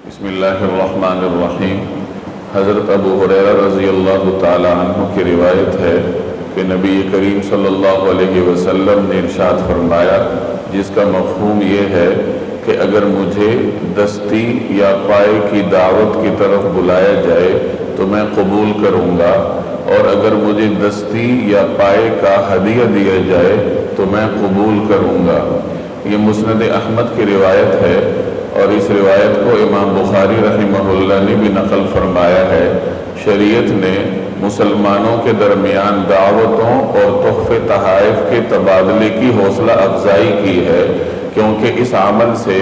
بسم اللہ الرحمن الرحیم۔ حضرت ابو ہریرہ رضی اللہ تعالی عنہ کی روایت ہے کہ نبی کریم صلی اللہ علیہ وسلم نے ارشاد فرمایا، جس کا مفہوم یہ ہے کہ اگر مجھے دستی یا پائے کی دعوت کی طرف بلایا جائے تو میں قبول کروں گا، اور اگر مجھے دستی یا پائے کا ہدیہ دیا جائے تو میں قبول کروں گا۔ یہ مسند احمد کی روایت ہے، اور اس روایت کو امام بخاری رحمہ اللہ نے بھی نقل فرمایا ہے۔ شریعت نے مسلمانوں کے درمیان دعوتوں اور تحفے تحائف کے تبادلے کی حوصلہ افزائی کی ہے، کیونکہ اس عمل سے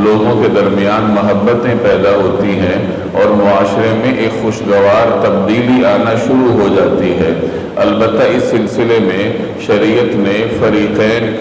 لوگوں کے درمیان محبتیں پیدا ہوتی ہیں اور معاشرے میں ایک خوشگوار تبدیلی آنا شروع ہو جاتی ہے۔ البتہ اس سلسلے میں شریعت نے فریقین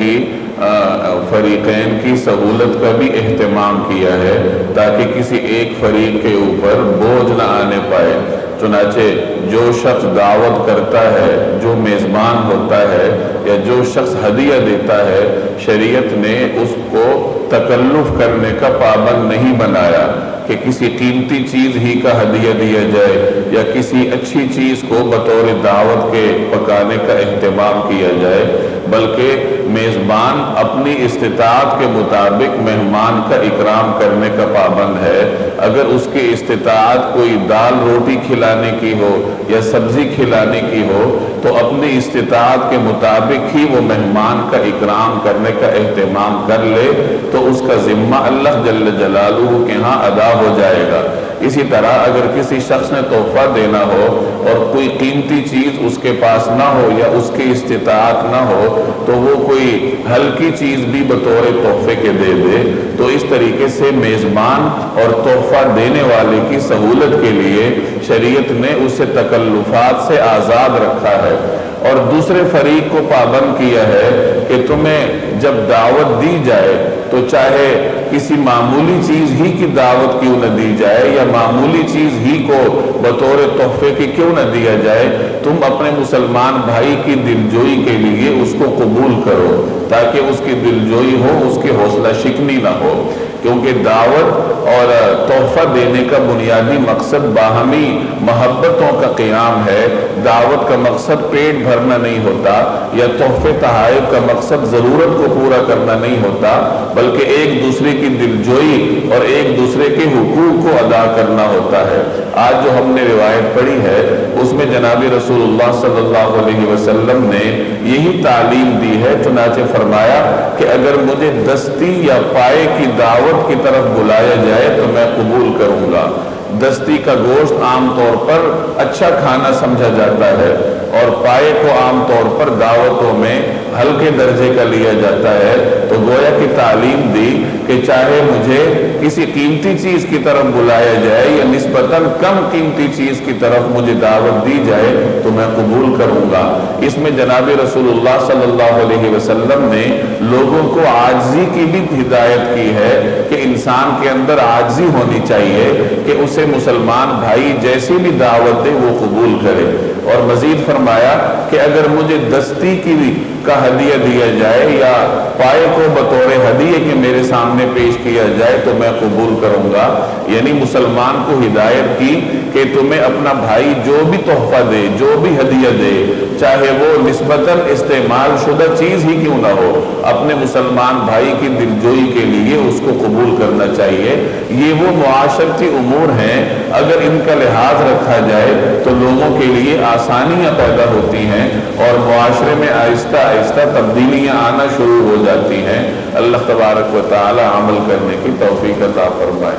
کی سہولت کا بھی اہتمام کیا ہے، تاکہ کسی ایک فریق کے اوپر بوجھ نہ آنے پائے۔ چنانچہ جو شخص دعوت کرتا ہے، جو میزبان ہوتا ہے یا جو شخص ہدیہ دیتا ہے، شریعت نے اس کو تکلف کرنے کا پابند نہیں بنایا کہ کسی قیمتی چیز ہی کا ہدیہ دیا جائے یا کسی اچھی چیز کو بطور دعوت کے پکانے کا اہتمام کیا جائے، بلکہ میزبان اپنی استطاعت کے مطابق مہمان کا اکرام کرنے کا پابند ہے۔ اگر اس کی استطاعت کوئی دال روٹی کھلانے کی ہو یا سبزی کھلانے کی ہو تو اپنی استطاعت کے مطابق ہی وہ مہمان کا اکرام کرنے کا اہتمام کر لے، تو اس کا ذمہ اللہ جل جلالہ کے ہاں ادا ہو جائے گا۔ اسی طرح اگر کسی شخص نے تحفہ دینا ہو اور کوئی قیمتی چیز اس کے پاس نہ ہو یا اس کی استطاعت نہ ہو تو وہ کوئی ہلکی چیز بھی بطور تحفے کے دے دے، تو اس طریقے سے میزبان اور تحفہ دینے والے کی سہولت کے لیے شریعت نے اسے تکلفات سے آزاد رکھا ہے، اور دوسرے فریق کو پابند کیا ہے کہ تمہیں جب دعوت دی جائے تو چاہے کسی معمولی چیز ہی کی دعوت کیوں نہ دی جائے یا معمولی چیز ہی کو بطور تحفے کی کیوں نہ دیا جائے، تم اپنے مسلمان بھائی کی دلجوئی کے لیے اس کو قبول کرو، تاکہ اس کی دلجوئی ہو، اس کی حوصلہ شکنی نہ ہو۔ کیونکہ دعوت اور تحفہ دینے کا بنیادی مقصد باہمی محبتوں کا قیام ہے۔ دعوت کا مقصد پیٹ بھرنا نہیں ہوتا یا تحفے تحائف کا مقصد ضرورت کو پورا کرنا نہیں ہوتا، بلکہ ایک دوسرے کی دلجوئی اور ایک دوسرے کے حقوق کو ادا کرنا ہوتا ہے۔ آج جو ہم نے روایت پڑھی ہے اس میں جناب رسول اللہ صلی اللہ علیہ وسلم نے یہی تعلیم دی ہے۔ چنانچہ فرمایا کہ اگر مجھے دستی یا پائے کی دعوت کی طرف بلایا جائے تو میں قبول کروں گا۔ دستی کا گوشت عام طور پر اچھا کھانا سمجھا جاتا ہے، اور پائے کو عام طور پر دعوتوں میں ہلکے درجے کا لیا جاتا ہے۔ تو گویا کی تعلیم دی کہ چاہے مجھے کسی قیمتی چیز کی طرف بلایا جائے یا نسبتاً کم قیمتی چیز کی طرف مجھے دعوت دی جائے تو میں قبول کروں گا۔ اس میں جناب رسول اللہ صلی اللہ علیہ وسلم نے لوگوں کو عاجزی کی بھی ہدایت کی ہے کہ انسان کے اندر عاجزی ہونی چاہیے کہ اسے مسلمان بھائی جیسی بھی دعوت دے وہ قبول کرے۔ اور مزید فرمایا کہ اگر مجھے دستی کا ہدیہ دیا جائے یا پائے کو بطور ہدیے کے میرے سامنے پیش کیا جائے تو میں قبول کروں گا۔ یعنی مسلمان کو ہدایت کی کہ تمہیں اپنا بھائی جو بھی تحفہ دے، جو بھی ہدیہ دے، چاہے وہ نسبتاً استعمال شدہ چیز ہی کیوں نہ ہو، اپنے مسلمان بھائی کی دلجوئی کے لیے اس کو قبول کرنا چاہیے۔ یہ وہ معاشرتی امور ہیں، اگر ان کا لحاظ رکھا جائے تو لوگوں کے لیے آسانیاں پیدا ہوتی ہیں اور معاشرے میں آہستہ آہستہ تبدیلیاں آنا شروع ہو جاتی ہیں۔ اللہ تبارک و تعالی عمل کرنے کی توفیق عطا فرمائے۔